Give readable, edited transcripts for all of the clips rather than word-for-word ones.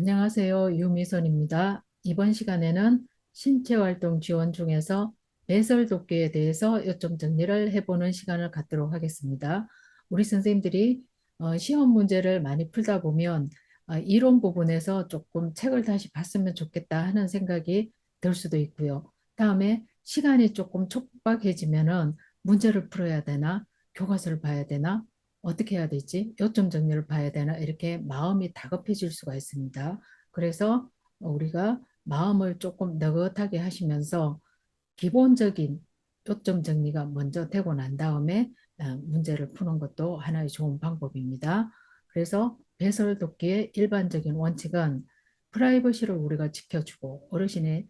안녕하세요. 유미선입니다. 이번 시간에는 신체활동 지원 중에서 배설독기에 대해서 요점 정리를 해보는 시간을 갖도록 하겠습니다. 우리 선생님들이 시험 문제를 많이 풀다 보면 이론 부분에서 조금 책을 다시 봤으면 좋겠다 하는 생각이 들 수도 있고요. 다음에 시간이 조금 촉박해지면은 문제를 풀어야 되나, 교과서를 봐야 되나, 어떻게 해야 되지? 요점 정리를 봐야 되나? 이렇게 마음이 다급해질 수가 있습니다. 그래서 우리가 마음을 조금 느긋하게 하시면서 기본적인 요점 정리가 먼저 되고 난 다음에 문제를 푸는 것도 하나의 좋은 방법입니다. 그래서 배설독기의 일반적인 원칙은 프라이버시를 우리가 지켜주고 어르신의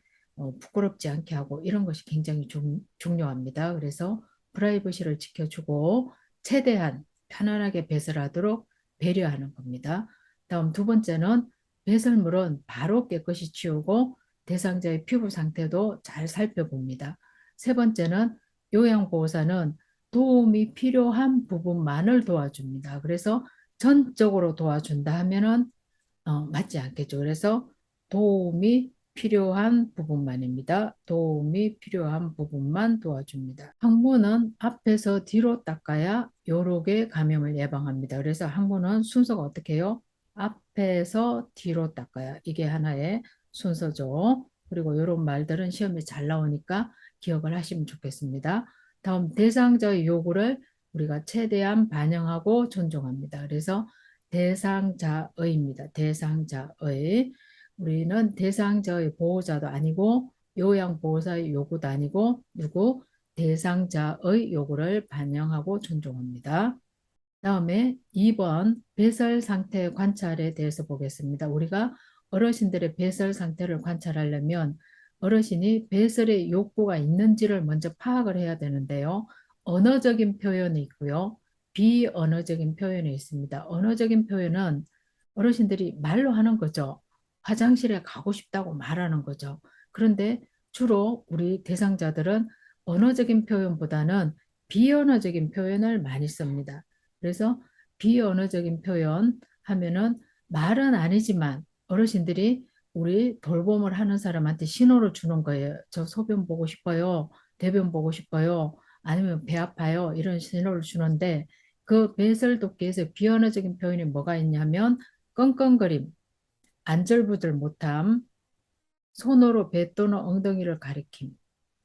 부끄럽지 않게 하고 이런 것이 굉장히 중요합니다. 그래서 프라이버시를 지켜주고 최대한 편안하게 배설하도록 배려하는 겁니다. 다음 두 번째는 배설물은 바로 깨끗이 치우고 대상자의 피부 상태도 잘 살펴봅니다. 세 번째는 요양보호사는 도움이 필요한 부분만을 도와줍니다. 그래서 전적으로 도와준다 하면은 맞지 않겠죠. 그래서 도움이 필요한 부분만입니다. 도움이 필요한 부분만 도와줍니다. 항문은 앞에서 뒤로 닦아야 요로게 감염을 예방합니다. 그래서 항문은 순서가 어떻게 해요? 앞에서 뒤로 닦아야 이게 하나의 순서죠. 그리고 이런 말들은 시험에 잘 나오니까 기억을 하시면 좋겠습니다. 다음 대상자의 요구를 우리가 최대한 반영하고 존중합니다. 그래서 대상자의입니다. 대상자의. 우리는 대상자의 보호자도 아니고 요양보호사의 요구도 아니고 누구? 대상자의 요구를 반영하고 존중합니다. 다음에 2번 배설 상태 관찰에 대해서 보겠습니다. 우리가 어르신들의 배설 상태를 관찰하려면 어르신이 배설의 욕구가 있는지를 먼저 파악을 해야 되는데요. 언어적인 표현이 있고요. 비언어적인 표현이 있습니다. 언어적인 표현은 어르신들이 말로 하는 거죠. 화장실에 가고 싶다고 말하는 거죠. 그런데 주로 우리 대상자들은 언어적인 표현보다는 비언어적인 표현을 많이 씁니다. 그래서 비언어적인 표현 하면은 말은 아니지만 어르신들이 우리 돌봄을 하는 사람한테 신호를 주는 거예요. 저 소변 보고 싶어요. 대변 보고 싶어요. 아니면 배 아파요. 이런 신호를 주는데 그 배설독기에서 비언어적인 표현이 뭐가 있냐면 끙끙거림, 안절부절 못함, 손으로 배 또는 엉덩이를 가리킴,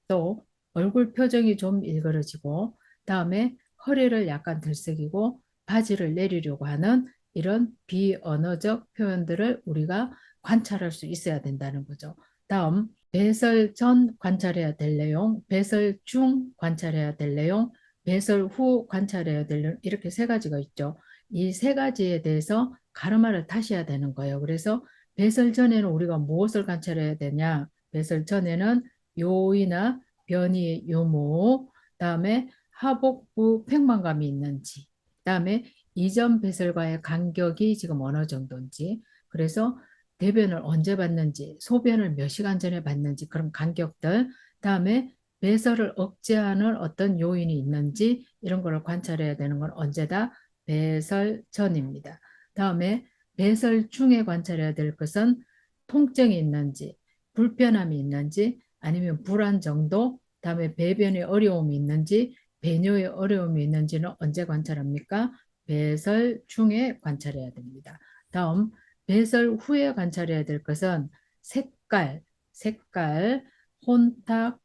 또 얼굴 표정이 좀 일그러지고 다음에 허리를 약간 들썩이고 바지를 내리려고 하는 이런 비언어적 표현들을 우리가 관찰할 수 있어야 된다는 거죠. 다음 배설 전 관찰해야 될 내용, 배설 중 관찰해야 될 내용, 배설 후 관찰해야 될 내용 이렇게 세 가지가 있죠. 이 세 가지에 대해서 가르마를 타셔야 되는 거예요. 그래서 배설 전에는 우리가 무엇을 관찰해야 되냐? 배설 전에는 요이나 변이의 유무, 다음에 하복부 팽만감이 있는지, 다음에 이전 배설과의 간격이 지금 어느 정도인지, 그래서 대변을 언제 봤는지, 소변을 몇 시간 전에 봤는지 그런 간격들, 다음에 배설을 억제하는 어떤 요인이 있는지 이런 거를 관찰해야 되는 건 언제다? 배설 전입니다. 다음에 배설 중에 관찰해야 될 것은 통증이 있는지, 불편함이 있는지, 아니면 불안 정도, 다음에 배변에 어려움이 있는지, 배뇨에 어려움이 있는지는 언제 관찰합니까? 배설 중에 관찰해야 됩니다. 다음, 배설 후에 관찰해야 될 것은 색깔, 혼탁,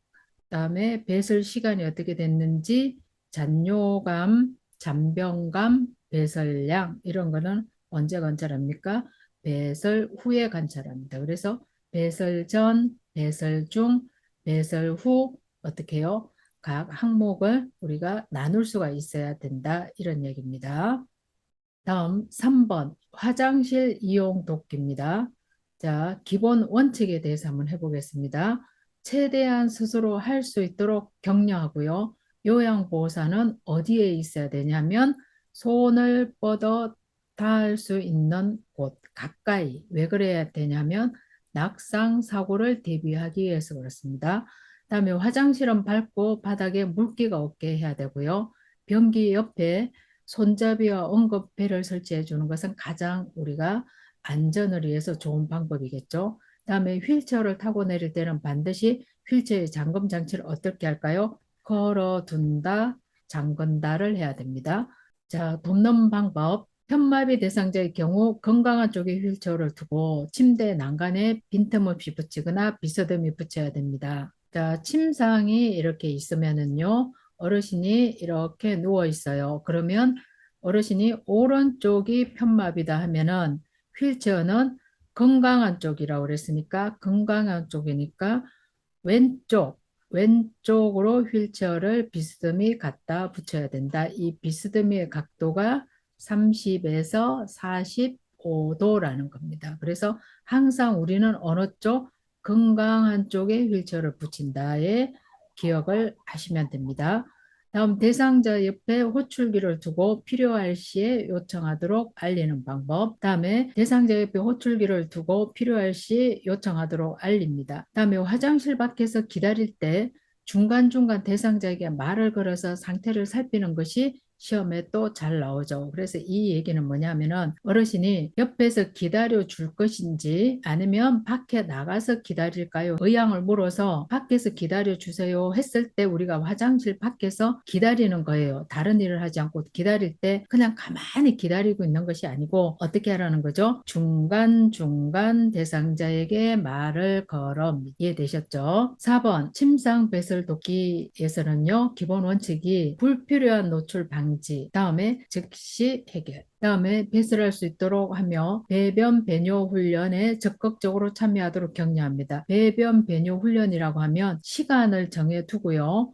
다음에 배설 시간이 어떻게 됐는지, 잔뇨감, 잔병감, 배설량 이런 거는 언제 관찰합니까? 배설 후에 관찰합니다. 그래서 배설 전, 배설 중, 배설 후 어떻게 해요? 각 항목을 우리가 나눌 수가 있어야 된다. 이런 얘기입니다. 다음 3번 화장실 이용 돕기입니다. 자, 기본 원칙에 대해서 한번 해보겠습니다. 최대한 스스로 할 수 있도록 격려하고요. 요양보호사는 어디에 있어야 되냐면 손을 뻗어 닿을 수 있는 곳 가까이. 왜 그래야 되냐면 낙상 사고를 대비하기 위해서 그렇습니다. 다음에 화장실은 밝고 바닥에 물기가 없게 해야 되고요. 변기 옆에 손잡이와 언급배를 설치해 주는 것은 가장 우리가 안전을 위해서 좋은 방법이겠죠. 다음에 휠체어를 타고 내릴 때는 반드시 휠체어의 잠금 장치를 어떻게 할까요? 걸어둔다, 잠근다를 해야 됩니다. 자, 돕는 방법. 현마비 대상자의 경우 건강한 쪽에 휠체어를 두고 침대 난간에 빈틈없이 붙이거나 비스듬히 붙여야 됩니다. 자, 침상이 이렇게 있으면은요, 어르신이 이렇게 누워 있어요. 그러면 어르신이 오른쪽이 편마비다 하면은 휠체어는 건강한 쪽이라고 그랬으니까 건강한 쪽이니까 왼쪽으로 휠체어를 비스듬히 갖다 붙여야 된다. 이 비스듬히의 각도가 30에서 45도라는 겁니다. 그래서 항상 우리는 어느 쪽? 건강한 쪽에 휠체어를 붙인다에 기억을 하시면 됩니다. 다음 대상자 옆에 호출기를 두고 필요할 시에 요청하도록 알리는 방법. 다음에 대상자 옆에 호출기를 두고 필요할 시 요청하도록 알립니다. 다음에 화장실 밖에서 기다릴 때 중간중간 대상자에게 말을 걸어서 상태를 살피는 것이 시험에 또 잘 나오죠. 그래서 이 얘기는 뭐냐면은 어르신이 옆에서 기다려 줄 것인지 아니면 밖에 나가서 기다릴까요? 의향을 물어서 밖에서 기다려 주세요 했을 때 우리가 화장실 밖에서 기다리는 거예요. 다른 일을 하지 않고 기다릴 때 그냥 가만히 기다리고 있는 것이 아니고 어떻게 하라는 거죠? 중간중간 대상자에게 말을 걸어. 이해되셨죠? 4번 침상 배설 돕기에서는요. 기본 원칙이 불필요한 노출 방지, 다음에 즉시 해결, 다음에 배설할 수 있도록 하며 배변 배뇨 훈련에 적극적으로 참여하도록 격려합니다. 배변 배뇨 훈련이라고 하면 시간을 정해 두고요.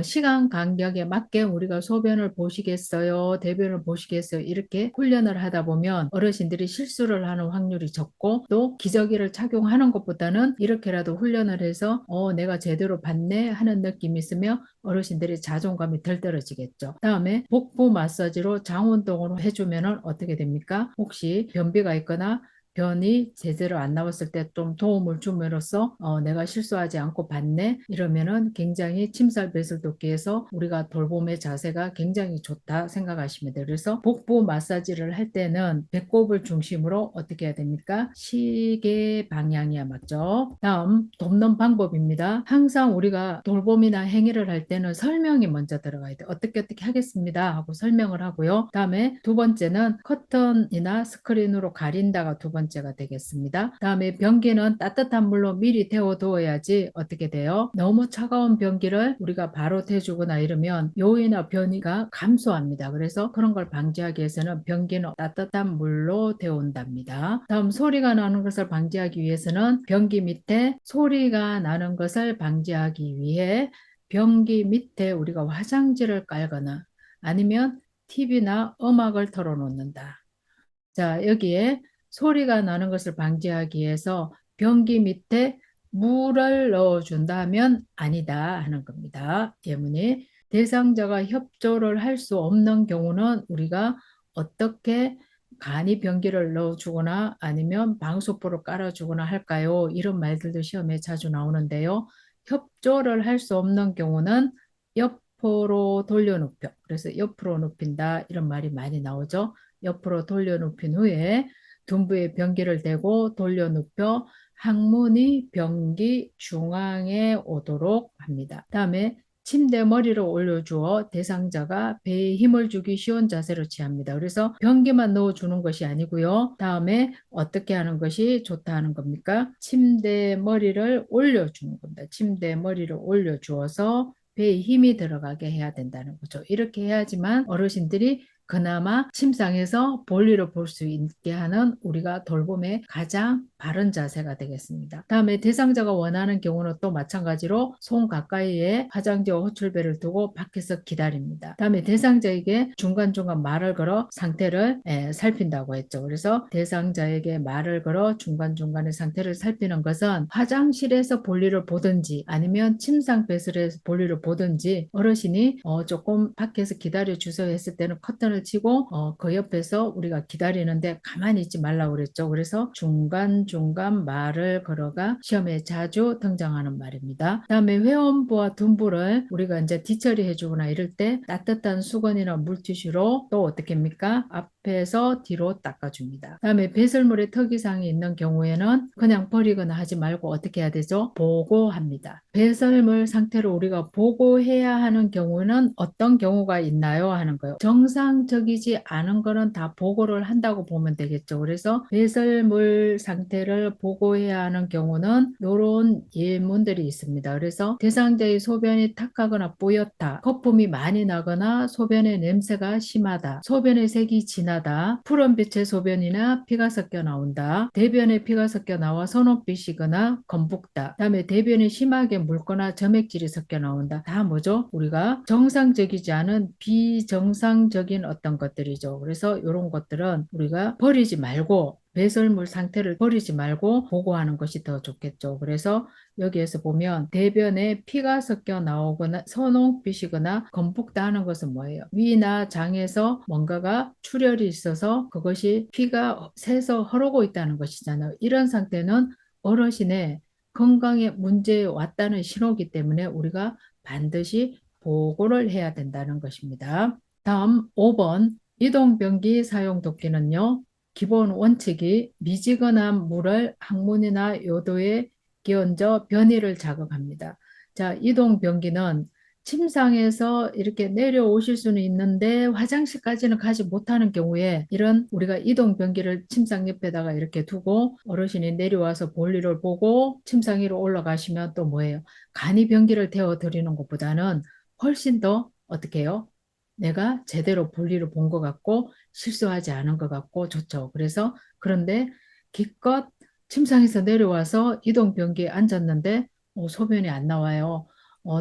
시간 간격에 맞게 우리가 소변을 보시겠어요? 대변을 보시겠어요? 이렇게 훈련을 하다 보면 어르신들이 실수를 하는 확률이 적고 또 기저귀를 착용하는 것보다는 이렇게라도 훈련을 해서 내가 제대로 봤네 하는 느낌이 있으면 어르신들이 자존감이 덜 떨어지겠죠. 다음에 복부 마사지로 장 운동으로 해주면 어떻게 됩니까? 혹시 변비가 있거나 변이 제대로 안 나왔을 때 좀 도움을 줌으로써 내가 실수하지 않고 봤네 이러면은 굉장히 침살 배설 돕기에서 우리가 돌봄의 자세가 굉장히 좋다 생각하시면 돼요. 그래서 복부 마사지를 할 때는 배꼽을 중심으로 어떻게 해야 됩니까? 시계 방향이야 맞죠? 다음 돕는 방법입니다. 항상 우리가 돌봄이나 행위를 할 때는 설명이 먼저 들어가야 돼요. 어떻게 하겠습니다 하고 설명을 하고요. 다음에 두 번째는 커튼이나 스크린으로 가린다가 두 번째가 되겠습니다. 다음에 변기는 따뜻한 물로 미리 데워두어야지 어떻게 돼요? 너무 차가운 변기를 우리가 바로 대주거나 이러면 요이나 변이가 감소합니다. 그래서 그런 걸 방지하기 위해서는 변기는 따뜻한 물로 데운답니다. 다음 소리가 나는 것을 방지하기 위해서는 변기 밑에 소리가 나는 것을 방지하기 위해 변기 밑에 우리가 화장지를 깔거나 아니면 TV나 음악을 틀어놓는다. 자, 여기에 소리가 나는 것을 방지하기 위해서 변기 밑에 물을 넣어준다면 아니다 하는 겁니다. 예문이 대상자가 협조를 할 수 없는 경우는 우리가 어떻게 간이 변기를 넣어주거나 아니면 방수포를 깔아주거나 할까요? 이런 말들도 시험에 자주 나오는데요. 협조를 할 수 없는 경우는 옆으로 돌려눕혀. 그래서 옆으로 눕힌다 이런 말이 많이 나오죠. 옆으로 돌려눕힌 후에 둔부에 변기를 대고 돌려눕혀 항문이 변기 중앙에 오도록 합니다. 다음에 침대 머리를 올려주어 대상자가 배에 힘을 주기 쉬운 자세로 취합니다. 그래서 변기만 넣어주는 것이 아니고요. 다음에 어떻게 하는 것이 좋다 하는 겁니까? 침대 머리를 올려주는 겁니다. 침대 머리를 올려주어서 배에 힘이 들어가게 해야 된다는 거죠. 이렇게 해야지만 어르신들이 그나마 침상에서 볼일을 볼 수 있게 하는 우리가 돌봄의 가장 바른 자세가 되겠습니다. 다음에 대상자가 원하는 경우는 또 마찬가지로 손 가까이에 화장지와 호출배를 두고 밖에서 기다립니다. 다음에 대상자에게 중간중간 말을 걸어 상태를 살핀다고 했죠. 그래서 대상자에게 말을 걸어 중간중간의 상태를 살피는 것은 화장실에서 볼일을 보든지 아니면 침상 배설에서 볼일을 보든지 어르신이 조금 밖에서 기다려 주세요 했을 때는 커튼을 장난을 치고 그 옆에서 우리가 기다리는데 가만히 있지 말라고 그랬죠. 그래서 중간중간 말을 걸어가 시험에 자주 등장하는 말입니다. 그다음에 회원부와 둔부를 우리가 이제 뒤처리해 주거나 이럴 때 따뜻한 수건이나 물티슈로 또 어떻게 합니까? 앞에서 뒤로 닦아줍니다. 그다음에 배설물에 특이사항이 있는 경우에는 그냥 버리거나 하지 말고 어떻게 해야 되죠? 보고합니다. 배설물 상태를 우리가 보고해야 하는 경우는 어떤 경우가 있나요? 하는 거예요. 정상적이지 않은 거는 다 보고를 한다고 보면 되겠죠. 그래서 배설물 상태를 보고해야 하는 경우는 이런 예문들이 있습니다. 그래서 대상자의 소변이 탁하거나 뿌옇다, 거품이 많이 나거나 소변의 냄새가 심하다, 소변의 색이 진하다, 푸른빛의 소변이나 피가 섞여 나온다, 대변에 피가 섞여 나와 선홍빛이거나 검붉다, 그다음에 대변이 심하게 묽거나 점액질이 섞여 나온다. 다 뭐죠? 우리가 정상적이지 않은 비정상적인 어떤 것들이죠. 그래서 이런 것들은 우리가 버리지 말고 배설물 상태를 버리지 말고 보고하는 것이 더 좋겠죠. 그래서 여기에서 보면 대변에 피가 섞여 나오거나 선홍빛이거나 검붉다 하는 것은 뭐예요? 위나 장에서 뭔가가 출혈이 있어서 그것이 피가 새서 흐르고 있다는 것이잖아요. 이런 상태는 어르신의 건강에 문제 왔다는 신호이기 때문에 우리가 반드시 보고를 해야 된다는 것입니다. 다음 5번 이동변기 사용 돕기는요. 기본 원칙이 미지근한 물을 항문이나 요도에 끼얹어 변이를 자극합니다. 자, 이동변기는 침상에서 이렇게 내려오실 수는 있는데 화장실까지는 가지 못하는 경우에 이런 우리가 이동변기를 침상 옆에다가 이렇게 두고 어르신이 내려와서 볼일을 보고 침상 위로 올라가시면 또 뭐예요? 간이 변기를 데워 드리는 것보다는 훨씬 더 어떻게 해요? 내가 제대로 볼일을 본 것 같고 실수하지 않은 것 같고 좋죠. 그래서 그런데 기껏 침상에서 내려와서 이동변기에 앉았는데 소변이 안 나와요.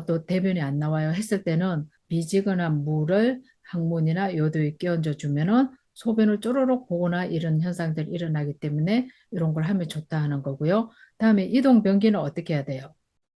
또 대변이 안 나와요 했을 때는 미지근한 물을 항문이나 요도에 끼얹어 주면은 소변을 쪼르륵 보거나 이런 현상들이 일어나기 때문에 이런 걸 하면 좋다 하는 거고요. 다음에 이동변기는 어떻게 해야 돼요?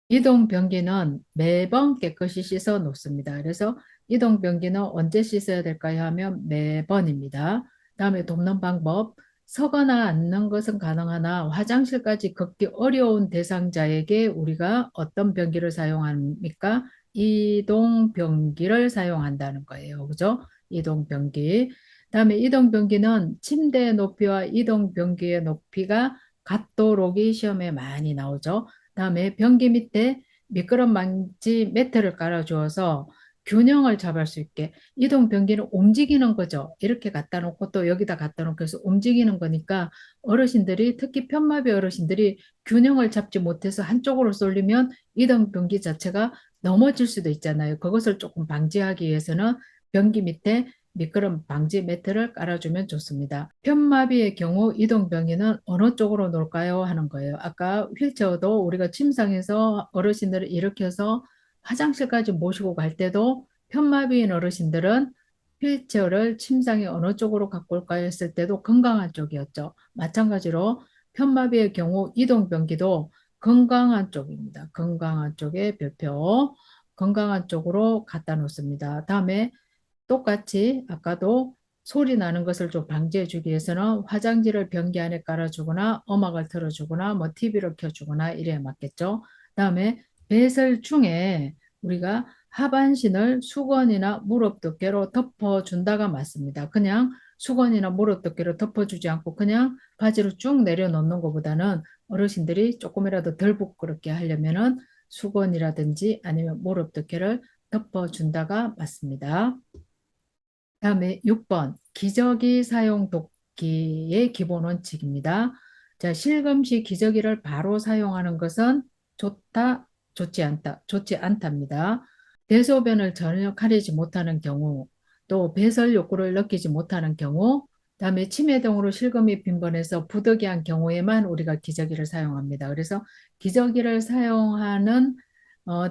이동변기는 매번 깨끗이 씻어 놓습니다. 그래서 이동변기는 언제 씻어야 될까요? 하면 매번입니다. 다음에 돕는 방법. 서거나 앉는 것은 가능하나 화장실까지 걷기 어려운 대상자에게 우리가 어떤 변기를 사용합니까? 이동변기를 사용한다는 거예요. 그죠? 이동변기. 다음에 이동변기는 침대 높이와 이동변기의 높이가 같도록이 시험에 많이 나오죠. 다음에 변기 밑에 미끄럼 방지 매트를 깔아주어서 균형을 잡을 수 있게 이동 변기는 움직이는 거죠. 이렇게 갖다 놓고 또 여기다 갖다 놓고 해서 움직이는 거니까 어르신들이 특히 편마비 어르신들이 균형을 잡지 못해서 한쪽으로 쏠리면 이동 변기 자체가 넘어질 수도 있잖아요. 그것을 조금 방지하기 위해서는 변기 밑에 미끄럼 방지 매트를 깔아주면 좋습니다. 편마비의 경우 이동변기는 어느 쪽으로 놓을까요? 하는 거예요. 아까 휠체어도 우리가 침상에서 어르신들을 일으켜서 화장실까지 모시고 갈 때도 편마비인 어르신들은 휠체어를 침상에 어느 쪽으로 갖고 올까요? 했을 때도 건강한 쪽이었죠. 마찬가지로 편마비의 경우 이동변기도 건강한 쪽입니다. 건강한 쪽에 별표, 건강한 쪽으로 갖다 놓습니다. 다음에 똑같이 아까도 소리 나는 것을 좀 방지해 주기 위해서는 화장지를 변기 안에 깔아주거나 음악을 틀어주거나 뭐 TV를 켜주거나 이래야 맞겠죠. 그다음에 배설 중에 우리가 하반신을 수건이나 무릎두께로 덮어준다가 맞습니다. 그냥 수건이나 무릎두께로 덮어주지 않고 그냥 바지로 쭉 내려놓는 것보다는 어르신들이 조금이라도 덜 부끄럽게 하려면은 수건이라든지 아니면 무릎두께를 덮어준다가 맞습니다. 다음에 6번 기저귀 사용 돕기의 기본 원칙입니다. 자, 실금시 기저귀를 바로 사용하는 것은 좋다, 좋지 않다, 좋지 않답니다. 대소변을 전혀 가리지 못하는 경우, 또 배설 욕구를 느끼지 못하는 경우, 그다음에 치매 등으로 실금이 빈번해서 부득이한 경우에만 우리가 기저귀를 사용합니다. 그래서 기저귀를 사용하는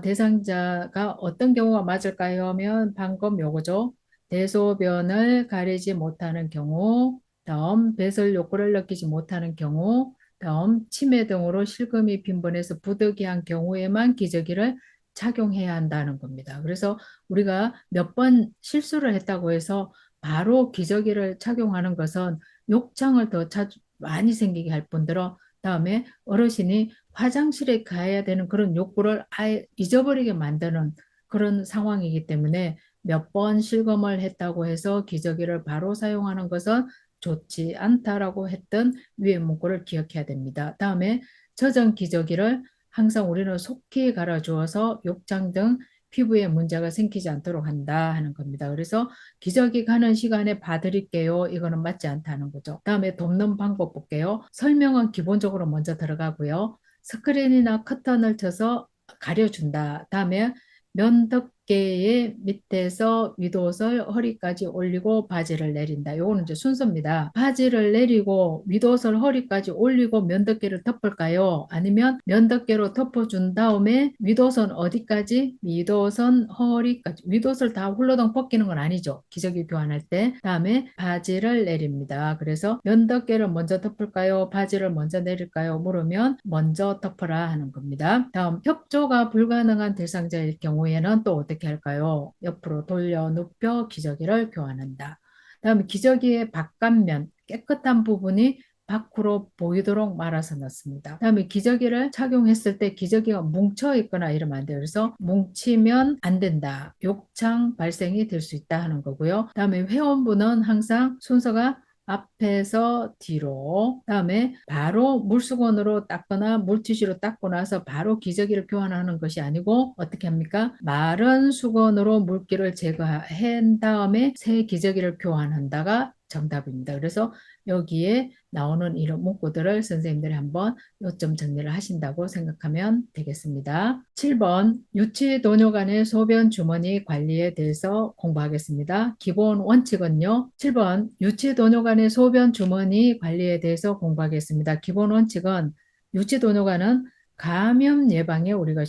대상자가 어떤 경우가 맞을까요? 하면 방금 요거죠. 대소변을 가리지 못하는 경우, 다음 배설 욕구를 느끼지 못하는 경우, 다음 치매 등으로 실금이 빈번해서 부득이한 경우에만 기저귀를 착용해야 한다는 겁니다. 그래서 우리가 몇 번 실수를 했다고 해서 바로 기저귀를 착용하는 것은 욕창을 더 자주 많이 생기게 할 뿐더러 다음에 어르신이 화장실에 가야 되는 그런 욕구를 아예 잊어버리게 만드는 그런 상황이기 때문에 몇 번 실검을 했다고 해서 기저귀를 바로 사용하는 것은 좋지 않다라고 했던 위의 문구를 기억해야 됩니다. 다음에 젖은 기저귀를 항상 우리는 속히 갈아주어서 욕창 등 피부에 문제가 생기지 않도록 한다 하는 겁니다. 그래서 기저귀 가는 시간에 봐드릴게요. 이거는 맞지 않다는 거죠. 다음에 돕는 방법 볼게요. 설명은 기본적으로 먼저 들어가고요. 스크린이나 커튼을 쳐서 가려준다. 다음에 면덮개의 밑에서 윗옷을 허리까지 올리고 바지를 내린다. 요거는 이제 순서입니다. 바지를 내리고 윗옷을 허리까지 올리고 면덮개를 덮을까요? 아니면 면덮개로 덮어준 다음에 윗옷은 어디까지? 윗옷은 허리까지. 윗옷을 다 훌러덩 벗기는 건 아니죠. 기저귀 교환할 때. 다음에 바지를 내립니다. 그래서 면덮개를 먼저 덮을까요? 바지를 먼저 내릴까요? 물으면 먼저 덮어라 하는 겁니다. 다음 협조가 불가능한 대상자일 경우에는 또 어떻게 할까요? 옆으로 돌려 눕혀 기저귀를 교환한다. 다음 기저귀의 바깥면 깨끗한 부분이 밖으로 보이도록 말아서 넣습니다. 다음에 기저귀를 착용했을 때 기저귀가 뭉쳐 있거나 이러면 안 돼요. 그래서 뭉치면 안 된다. 욕창 발생이 될 수 있다 하는 거고요. 다음에 회원부는 항상 순서가 앞에서 뒤로 다음에 바로 물수건으로 닦거나 물티슈로 닦고 나서 바로 기저귀를 교환하는 것이 아니고 어떻게 합니까? 마른 수건으로 물기를 제거한 다음에 새 기저귀를 교환한다가 정답입니다. 그래서 여기에 나오는 이런 문구들을 선생님들이 한번 요점 정리를 하신다고 생각하면 되겠습니다. 7번 유치도뇨 간의 소변 주머니 관리에 대해서 공부하겠습니다. 기본 원칙은요. 7번 유치도뇨 간의 소변 주머니 관리에 대해서 공부하겠습니다. 기본 원칙은 유치도뇨 간은 감염 예방에 우리가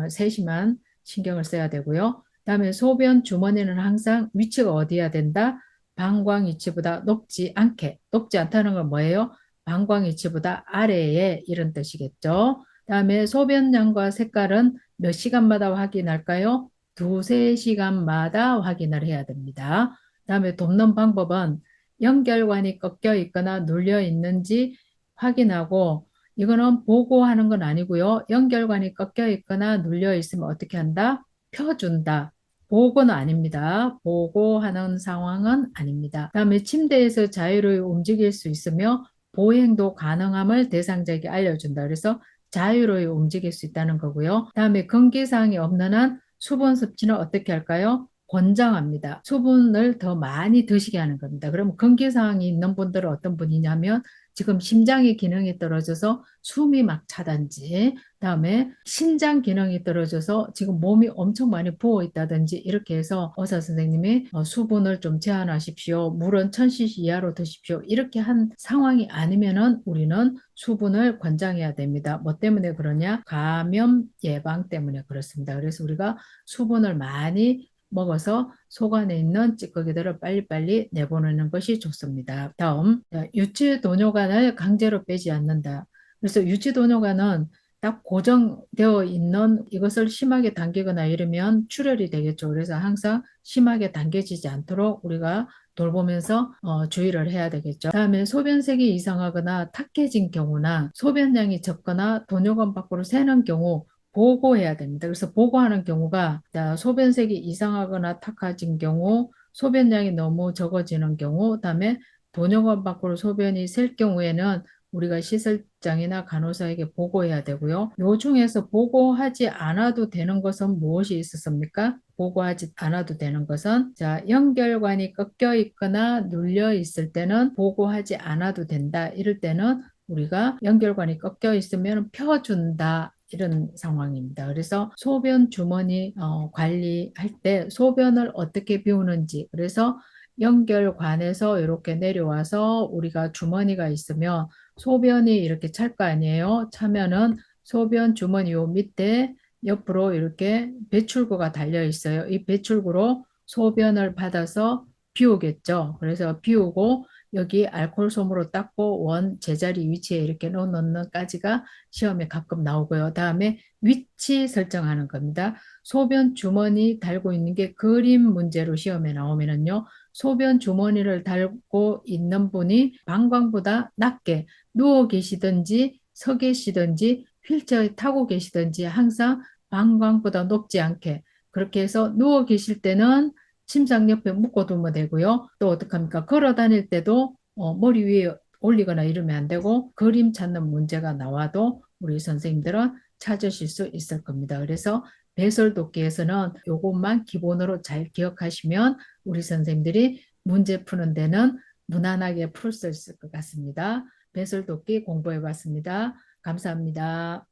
세심한 신경을 써야 되고요. 다음에 소변 주머니는 항상 위치가 어디야 된다? 방광 위치보다 높지 않다는 건 뭐예요? 방광 위치보다 아래에 이런 뜻이겠죠. 다음에 소변량과 색깔은 몇 시간마다 확인할까요? 두세 시간마다 확인을 해야 됩니다. 다음에 돕는 방법은 연결관이 꺾여 있거나 눌려 있는지 확인하고 이거는 보고하는 건 아니고요. 연결관이 꺾여 있거나 눌려 있으면 어떻게 한다? 펴준다. 보고는 아닙니다. 보고하는 상황은 아닙니다. 다음에 침대에서 자유로이 움직일 수 있으며 보행도 가능함을 대상자에게 알려준다. 그래서 자유로이 움직일 수 있다는 거고요. 다음에 금기사항이 없는 한 수분 섭취는 어떻게 할까요? 권장합니다. 수분을 더 많이 드시게 하는 겁니다. 그럼 금기사항이 있는 분들은 어떤 분이냐면 지금 심장의 기능이 떨어져서 숨이 막 차단지 다음에 신장 기능이 떨어져서 지금 몸이 엄청 많이 부어 있다든지 이렇게 해서 의사 선생님이 수분을 좀 제한하십시오. 물은 1000cc 이하로 드십시오. 이렇게 한 상황이 아니면은 우리는 수분을 권장해야 됩니다. 뭐 때문에 그러냐? 감염 예방 때문에 그렇습니다. 그래서 우리가 수분을 많이 먹어서 속 안에 있는 찌꺼기들을 빨리빨리 내보내는 것이 좋습니다. 다음, 유치도뇨관을 강제로 빼지 않는다. 그래서 유치도뇨관은 딱 고정되어 있는 이것을 심하게 당기거나 이러면 출혈이 되겠죠. 그래서 항상 심하게 당겨지지 않도록 우리가 돌보면서 주의를 해야 되겠죠. 다음에 소변색이 이상하거나 탁해진 경우나 소변량이 적거나 도뇨관 밖으로 새는 경우 보고해야 됩니다. 그래서 보고하는 경우가 소변색이 이상하거나 탁해진 경우, 소변량이 너무 적어지는 경우, 그다음에 도뇨관 밖으로 소변이 셀 경우에는 우리가 시설장이나 간호사에게 보고해야 되고요. 요 중에서 보고하지 않아도 되는 것은 무엇이 있었습니까? 보고하지 않아도 되는 것은 자, 연결관이 꺾여 있거나 눌려 있을 때는 보고하지 않아도 된다. 이럴 때는 우리가 연결관이 꺾여 있으면 펴준다. 이런 상황입니다. 그래서 소변 주머니 관리할 때 소변을 어떻게 비우는지 그래서 연결관에서 이렇게 내려와서 우리가 주머니가 있으면 소변이 이렇게 찰 거 아니에요. 차면은 소변 주머니 요 밑에 옆으로 이렇게 배출구가 달려 있어요. 이 배출구로 소변을 받아서 비우겠죠. 그래서 비우고 여기 알코올 솜으로 닦고 원 제자리 위치에 이렇게 넣는 까지가 시험에 가끔 나오고요. 다음에 위치 설정하는 겁니다. 소변 주머니 달고 있는 게 그림 문제로 시험에 나오면은요. 소변 주머니를 달고 있는 분이 방광보다 낮게 누워 계시든지 서 계시든지 휠체어에 타고 계시든지 항상 방광보다 높지 않게 그렇게 해서 누워 계실 때는 침상 옆에 묶어두면 되고요. 또 어떡합니까? 걸어 다닐 때도 머리 위에 올리거나 이러면 안 되고 그림 찾는 문제가 나와도 우리 선생님들은 찾으실 수 있을 겁니다. 그래서 배설독기에서는 요것만 기본으로 잘 기억하시면 우리 선생님들이 문제 푸는 데는 무난하게 풀 수 있을 것 같습니다. 배설독기 공부해 봤습니다. 감사합니다.